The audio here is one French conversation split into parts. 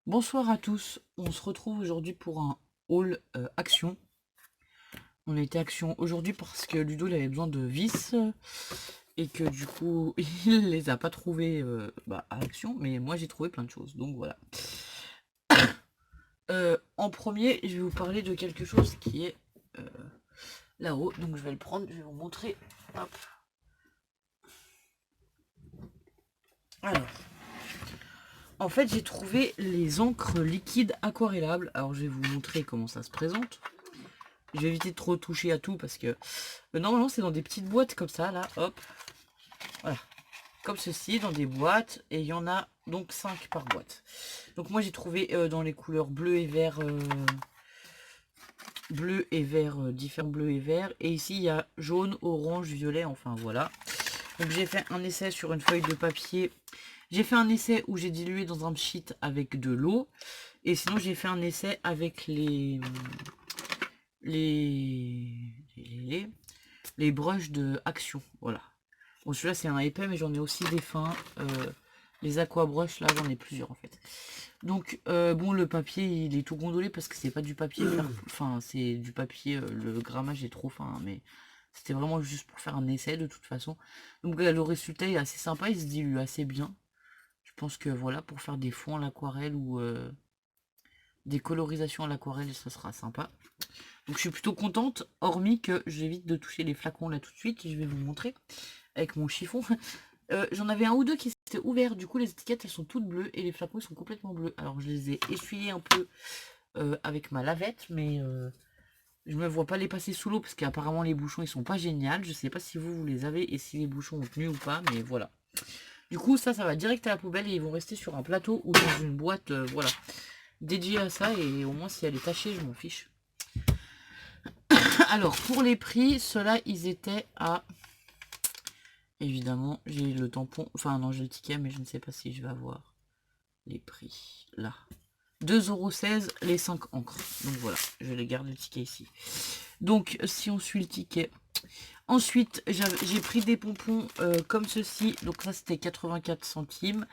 Bonsoir à tous, on se retrouve aujourd'hui pour un haul action. On a été action aujourd'hui parce que Ludo il avait besoin de vis et que du coup il les a pas trouvés à action, mais moi j'ai trouvé plein de choses, donc voilà. En premier, je vais vous parler de quelque chose qui est là-haut, donc je vais le prendre, je vais vous montrer. Hop. Alors, en fait j'ai trouvé les encres liquides aquarellables, alors je vais vous montrer comment ça se présente. Je vais éviter de trop toucher à tout parce que normalement c'est dans des petites boîtes comme ça là, hop, voilà, comme ceci dans des boîtes et il y en a donc 5 par boîte. Donc moi j'ai trouvé dans les couleurs bleu et vert, différents bleus et verts, et ici il y a jaune, orange, violet, enfin voilà. Donc j'ai fait un essai sur une feuille de papier. J'ai fait un essai où j'ai dilué dans un pchit avec de l'eau, et sinon j'ai fait un essai avec les, les, les brushes de Action, voilà. Bon, celui-là c'est un épais, mais j'en ai aussi des fins. Les aqua brush, là j'en ai plusieurs en fait. Donc bon, le papier il est tout gondolé parce que c'est pas du papier enfin c'est du papier, le grammage est trop fin, hein, mais c'était vraiment juste pour faire un essai de toute façon. Donc le résultat est assez sympa, il se dilue assez bien. Je pense que voilà, pour faire des fonds à l'aquarelle ou des colorisations à l'aquarelle, ça sera sympa. Donc je suis plutôt contente, hormis que j'évite de toucher les flacons là tout de suite, et je vais vous montrer avec mon chiffon. J'en avais un ou deux qui étaient ouverts, du coup les étiquettes elles sont toutes bleues et les flacons ils sont complètement bleus. Alors je les ai essuyés un peu avec ma lavette, mais je me vois pas les passer sous l'eau parce qu'apparemment les bouchons ils sont pas géniaux. Je sais pas si vous les avez et si les bouchons ont tenu ou pas, mais voilà. Du coup ça va direct à la poubelle et ils vont rester sur un plateau ou dans une boîte, voilà, dédiée à ça, et au moins si elle est tachée je m'en fiche. Alors pour les prix, ceux-là ils étaient à... Évidemment, j'ai le tampon, enfin non j'ai le ticket, mais je ne sais pas si je vais avoir les prix là. 2,16 € les 5 encres. Donc voilà, je les garde le ticket ici. Donc si on suit le ticket. Ensuite, j'ai pris des pompons comme ceci. Donc ça c'était 84 centimes.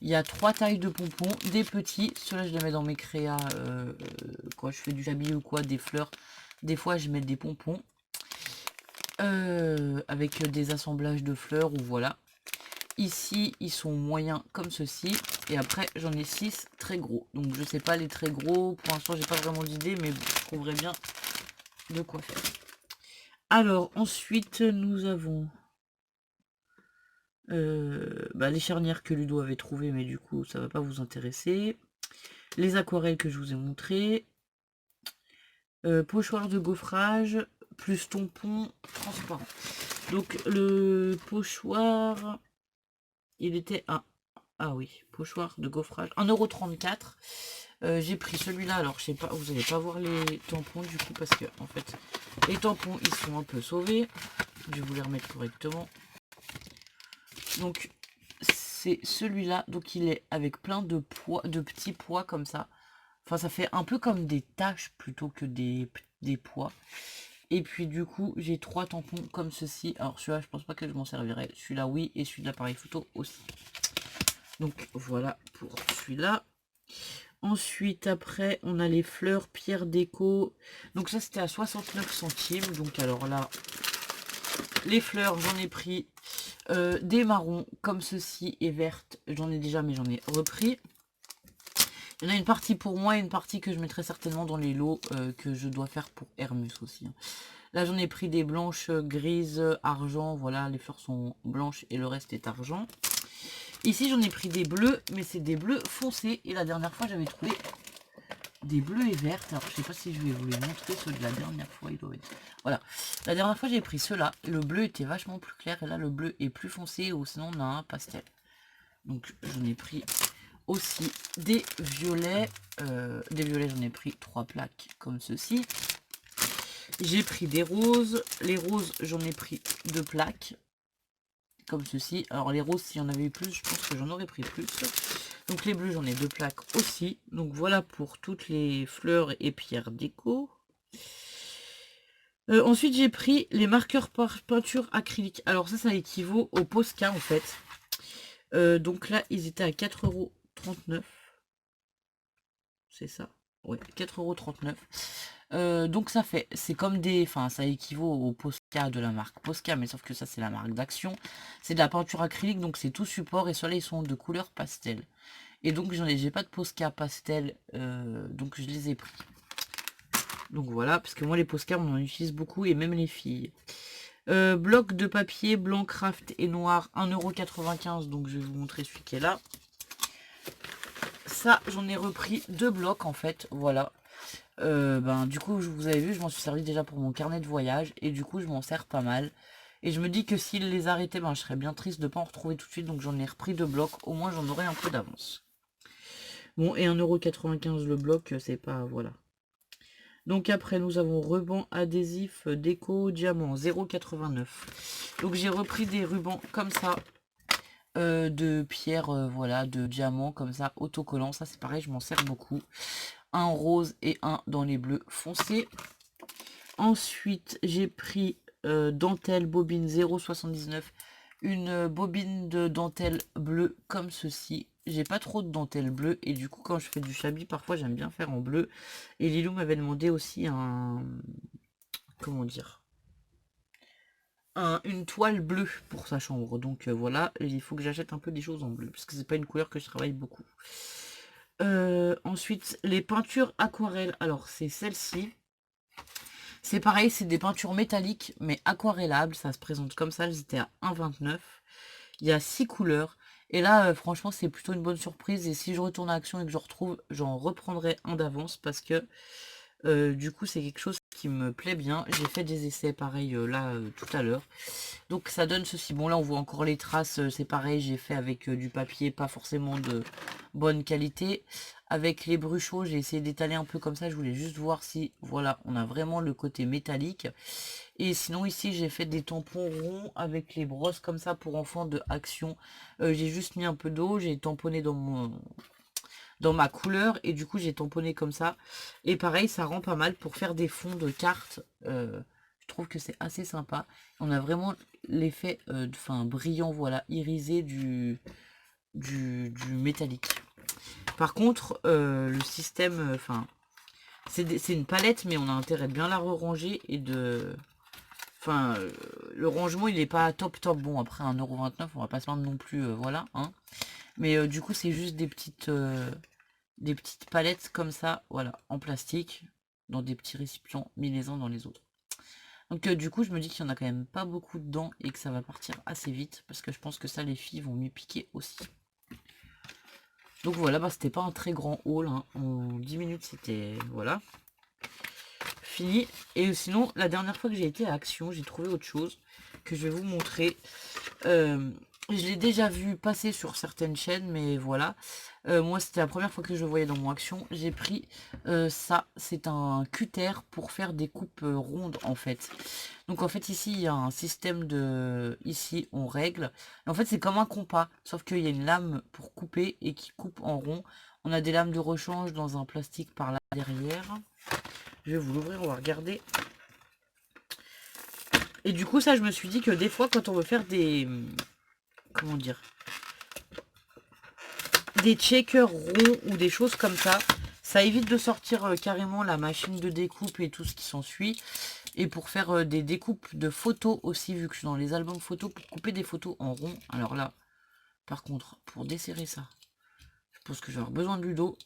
Il y a 3 tailles de pompons, des petits. Ceux-là je les mets dans mes créas quand je fais du habillé ou quoi, des fleurs. Des fois je mets des pompons. Avec des assemblages de fleurs ou voilà. Ici, ils sont moyens comme ceci. Et après, j'en ai 6 très gros. Donc, je sais pas les très gros. Pour l'instant, j'ai pas vraiment d'idée, mais je trouverai bien de quoi faire. Alors, ensuite, nous avons les charnières que Ludo avait trouvées, mais du coup, ça va pas vous intéresser. Les aquarelles que je vous ai montrées. Pochoir de gaufrage, plus tampon transparent. Donc, le pochoir, il était à... Ah oui, pochoir de gaufrage, 1,34 €. J'ai pris celui-là, alors je sais pas, vous allez pas voir les tampons du coup parce que en fait les tampons ils sont un peu sauvés. Je vais vous les remettre correctement. Donc c'est celui-là, donc il est avec plein de pois, de petits pois comme ça. Enfin ça fait un peu comme des taches plutôt que des pois. Et puis du coup j'ai 3 tampons comme ceci. Alors celui-là je pense pas que je m'en servirai. Celui-là oui, et celui de l'appareil photo aussi. Donc voilà pour celui-là. Ensuite, après, on a les fleurs pierre déco. Donc ça, c'était à 69 centimes. Donc alors là, les fleurs, j'en ai pris des marrons comme ceci et vertes. J'en ai déjà, mais j'en ai repris. Il y en a une partie pour moi et une partie que je mettrai certainement dans les lots que je dois faire pour Hermus aussi. Là, j'en ai pris des blanches, grises, argent. Voilà, les fleurs sont blanches et le reste est argent. Ici, j'en ai pris des bleus, mais c'est des bleus foncés. Et la dernière fois, j'avais trouvé des bleus et vertes. Alors, je sais pas si je vais vous les montrer, ceux de la dernière fois. Il doit être... Voilà. La dernière fois, j'ai pris ceux-là. Le bleu était vachement plus clair. Et là, le bleu est plus foncé. Ou sinon, on a un pastel. Donc, j'en ai pris aussi des violets. Des violets, j'en ai pris 3 plaques comme ceci. J'ai pris des roses. Les roses, j'en ai pris 2 plaques. Comme ceci. Alors les roses, s'il y en avait eu plus, je pense que j'en aurais pris plus. Donc les bleus, j'en ai 2 plaques aussi. Donc voilà pour toutes les fleurs et pierres déco. Ensuite, j'ai pris les marqueurs peinture acrylique. Alors ça équivaut au Posca en fait. Donc là, ils étaient à 4,39 €. c'est ça? Ouais, 4,39 €. Donc ça fait, c'est comme des, enfin ça équivaut au Posca de la marque Posca, mais sauf que ça c'est la marque d'Action. C'est de la peinture acrylique, donc c'est tout support et ceux-là ils sont de couleur pastel. Et donc j'ai pas de Posca pastel, donc je les ai pris. Donc voilà, parce que moi les Posca on en utilise beaucoup et même les filles. Bloc de papier blanc craft et noir 1,95 €, donc je vais vous montrer celui qui est là. Ça j'en ai repris 2 blocs en fait, voilà. Du coup vous avez vu je m'en suis servi déjà pour mon carnet de voyage et du coup je m'en sers pas mal. Et je me dis que s'il les arrêtait, je serais bien triste de ne pas en retrouver tout de suite, donc j'en ai repris 2 blocs, au moins j'en aurai un peu d'avance. Bon, et 1,95 € le bloc, c'est pas, voilà. Donc après nous avons ruban adhésif déco diamant 0,89 €. Donc j'ai repris des rubans comme ça, de pierre, voilà, de diamant comme ça, autocollant, ça c'est pareil, je m'en sers beaucoup. Un rose et un dans les bleus foncés. Ensuite j'ai pris dentelle bobine 0,79 €, une bobine de dentelle bleue comme ceci. J'ai pas trop de dentelle bleue et du coup quand je fais du chablis parfois j'aime bien faire en bleu. Et Lilou m'avait demandé aussi un, comment dire, une toile bleue pour sa chambre. Donc voilà, il faut que j'achète un peu des choses en bleu parce que c'est pas une couleur que je travaille beaucoup. Ensuite les peintures aquarelles, alors c'est celle-ci. C'est pareil, c'est des peintures métalliques mais aquarellables, ça se présente comme ça, elles étaient à 1,29 €. Il y a 6 couleurs. Et là, franchement, c'est plutôt une bonne surprise. Et si je retourne à Action et que je retrouve, j'en reprendrai un d'avance parce que du coup, c'est quelque chose qui me plaît bien. J'ai fait des essais pareil là tout à l'heure. Donc ça donne ceci. Bon, là, on voit encore les traces. C'est pareil, j'ai fait avec du papier pas forcément de bonne qualité. Avec les bruchots, j'ai essayé d'étaler un peu comme ça. Je voulais juste voir si, voilà, on a vraiment le côté métallique. Et sinon ici j'ai fait des tampons ronds avec les brosses comme ça pour enfants de Action. J'ai juste mis un peu d'eau, j'ai tamponné dans ma couleur et du coup j'ai tamponné comme ça. Et pareil ça rend pas mal pour faire des fonds de cartes. Je trouve que c'est assez sympa. On a vraiment l'effet brillant, voilà, irisé du métallique. Par contre le système, c'est une palette mais on a intérêt de bien la ranger et de... Enfin, le rangement, il est pas top top. Bon, après 1,29 €, on va pas se plaindre non plus, voilà. Hein. Mais du coup, c'est juste des petites palettes comme ça, voilà, en plastique, dans des petits récipients, mis les uns dans les autres. Donc du coup, je me dis qu'il y en a quand même pas beaucoup dedans et que ça va partir assez vite, parce que je pense que ça, les filles vont m'y piquer aussi. Donc voilà, c'était pas un très grand haul, hein. En 10 minutes, c'était... Voilà. Fini. Et sinon, la dernière fois que j'ai été à Action, j'ai trouvé autre chose que je vais vous montrer. Je l'ai déjà vu passer sur certaines chaînes, mais voilà. Moi, c'était la première fois que je le voyais dans mon Action. J'ai pris ça. C'est un cutter pour faire des coupes rondes, en fait. Donc, en fait, ici, il y a un système de... Ici, on règle. Et en fait, c'est comme un compas, sauf qu'il y a une lame pour couper et qui coupe en rond. On a des lames de rechange dans un plastique par là derrière. Je vais vous l'ouvrir, on va regarder. Et du coup, ça, je me suis dit que des fois, quand on veut faire des... Comment dire, des checkers ronds ou des choses comme ça évite de sortir carrément la machine de découpe et tout ce qui s'ensuit. Et pour faire des découpes de photos aussi, vu que je suis dans les albums photos, pour couper des photos en rond. Alors là, par contre, pour desserrer ça, je pense que je vais avoir besoin de Ludo.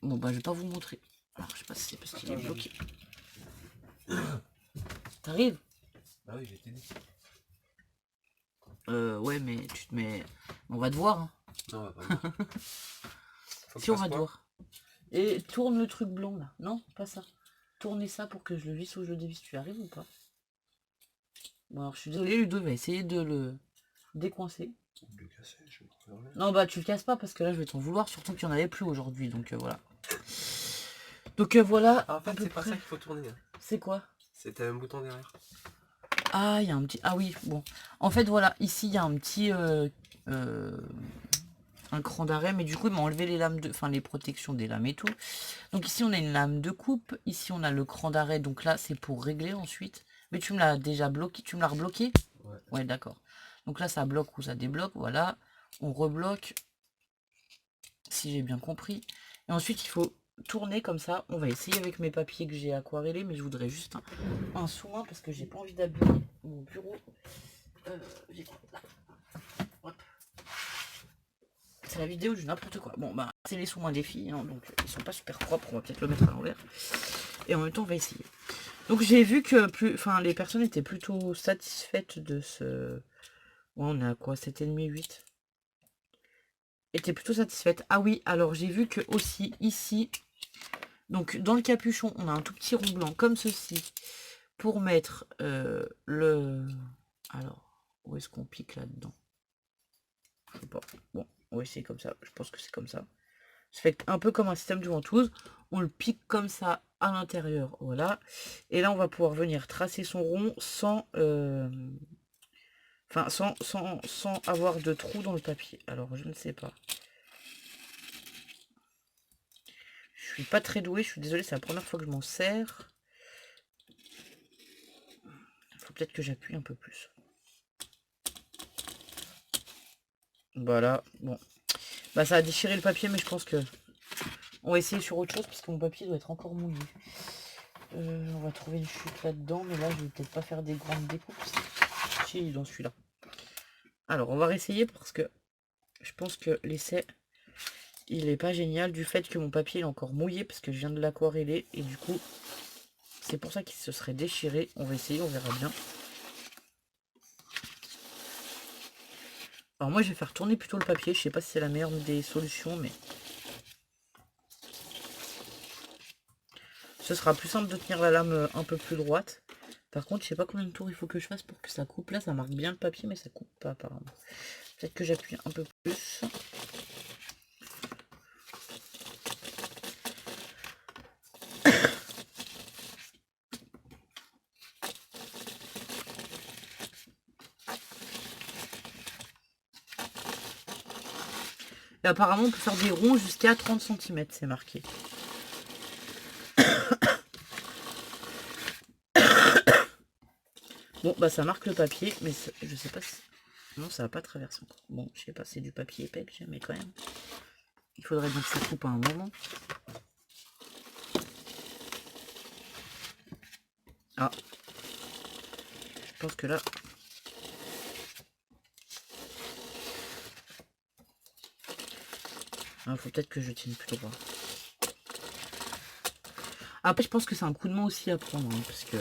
Bon, je vais pas vous montrer. Alors, je sais pas si c'est parce qu'il est bloqué. T'arrives? Bah oui, j'ai t'aidé. Ouais, mais tu te mets... On va te voir. Hein. Non, on va pas voir. Si, on va te voir. Et tourne le truc blanc, là. Non, pas ça. Tournez ça pour que je le visse ou je le dévisse. Tu arrives ou pas? Bon, alors, je suis désolé, Ludo va essayer de le décoincer. Le casser, je vais le refaire. Non, tu le casses pas parce que là, je vais t'en vouloir. Surtout qu'il n'y en avait plus aujourd'hui, donc voilà. Donc voilà. Ah, en fait, c'est pas ça qu'il faut tourner. Hein. C'est quoi? C'était un bouton derrière. Ah, il y a un petit... Ah oui, bon. En fait, voilà, ici, il y a un petit... un cran d'arrêt, mais du coup, il m'a enlevé les lames de... Enfin, les protections des lames et tout. Donc ici, on a une lame de coupe. Ici, on a le cran d'arrêt. Donc là, c'est pour régler ensuite. Mais tu me l'as déjà bloqué. Tu me l'as rebloqué? Ouais. Ouais, d'accord. Donc là, ça bloque ou ça débloque. Voilà. On rebloque. Si j'ai bien compris. Et ensuite, il faut tourner comme ça. On va essayer avec mes papiers que j'ai aquarellés, mais je voudrais juste un soin parce que j'ai pas envie d'abîmer mon bureau. J'ai quoi là? Hop. C'est la vidéo du n'importe quoi. Bon bah c'est les soins des filles, hein, donc ils sont pas super propres, on va peut-être le mettre à l'envers. Et en même temps on va essayer. Donc j'ai vu que les personnes étaient plutôt satisfaites de ce... Ouais, on est à quoi, 7,5, 8 étaient plutôt satisfaites. Ah oui, alors j'ai vu que aussi ici, donc dans le capuchon, on a un tout petit rond blanc comme ceci pour mettre le... Alors, où est-ce qu'on pique là-dedans? Je sais pas. Bon, on va essayer comme ça. Je pense que c'est comme ça. Ça fait un peu comme un système de ventouse. On le pique comme ça à l'intérieur. Voilà. Et là, on va pouvoir venir tracer son rond sans... Enfin, sans avoir de trou dans le papier. Alors, je ne sais pas. Je suis pas très douée, je suis désolée, c'est la première fois que je m'en sers. Il faut peut-être que j'appuie un peu plus. Voilà, bon. Bah ça a déchiré le papier, mais je pense que... On va essayer sur autre chose, parce que mon papier doit être encore mouillé. On va trouver une chute là-dedans, mais là, je vais peut-être pas faire des grandes découpes. Si, dans celui-là. Alors, on va réessayer, parce que je pense que l'essai, il est pas génial, du fait que mon papier est encore mouillé, parce que je viens de l'aquareller, et du coup, c'est pour ça qu'il se serait déchiré. On va essayer, on verra bien. Alors moi je vais faire tourner plutôt le papier, je sais pas si c'est la meilleure des solutions, mais ce sera plus simple de tenir la lame un peu plus droite. Par contre je sais pas combien de tours il faut que je fasse pour que ça coupe. Là ça marque bien le papier mais ça coupe pas apparemment. Peut-être que j'appuie un peu plus. Et apparemment on peut faire des ronds jusqu'à 30 cm, c'est marqué. Bon bah ça marque le papier, mais je sais pas si... Non ça va pas traverser encore. Bon je sais pas, c'est du papier épais que j'ai, mais quand même. Il faudrait bien que ça coupe à un moment. Ah. Je pense que là... Il faut peut-être que je tienne plus droit. Après, je pense que c'est un coup de main aussi à prendre, hein, parce que...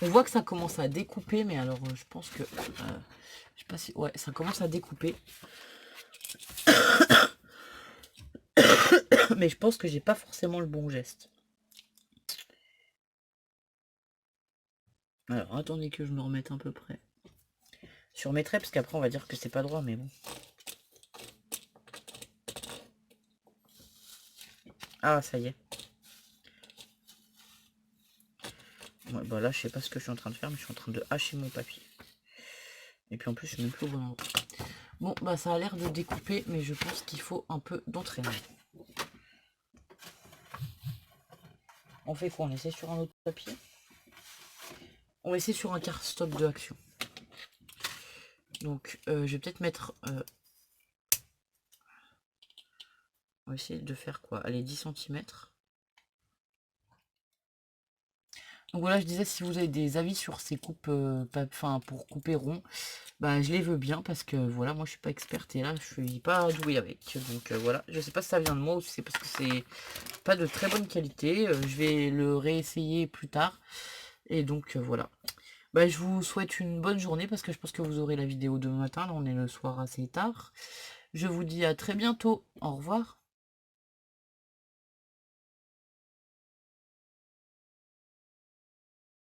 On voit que ça commence à découper, mais alors je pense que... je sais pas si... Ouais, ça commence à découper. Mais je pense que j'ai pas forcément le bon geste. Alors, attendez que je me remette à peu près sur mes traits, parce qu'après on va dire que c'est pas droit, mais bon. Ah, ça y est. Ouais, bah là, je sais pas ce que je suis en train de faire, mais je suis en train de hacher mon papier. Et puis en plus, je suis même plus au bon endroit. Bon, bah ça a l'air de découper, mais je pense qu'il faut un peu d'entraînement. On fait quoi? On essaie sur un autre papier? On va essayer sur un cardstock de Action. Donc, je vais peut-être mettre... on va essayer de faire quoi? Allez, 10 cm. Donc voilà, je disais, si vous avez des avis sur ces coupes, pour couper rond, bah je les veux bien, parce que voilà, moi je suis pas experte et là je suis pas douée avec. Donc voilà, je sais pas si ça vient de moi ou si c'est parce que c'est pas de très bonne qualité. Je vais le réessayer plus tard. Et donc voilà. Bah, je vous souhaite une bonne journée, parce que je pense que vous aurez la vidéo demain matin. Là on est le soir assez tard. Je vous dis à très bientôt. Au revoir.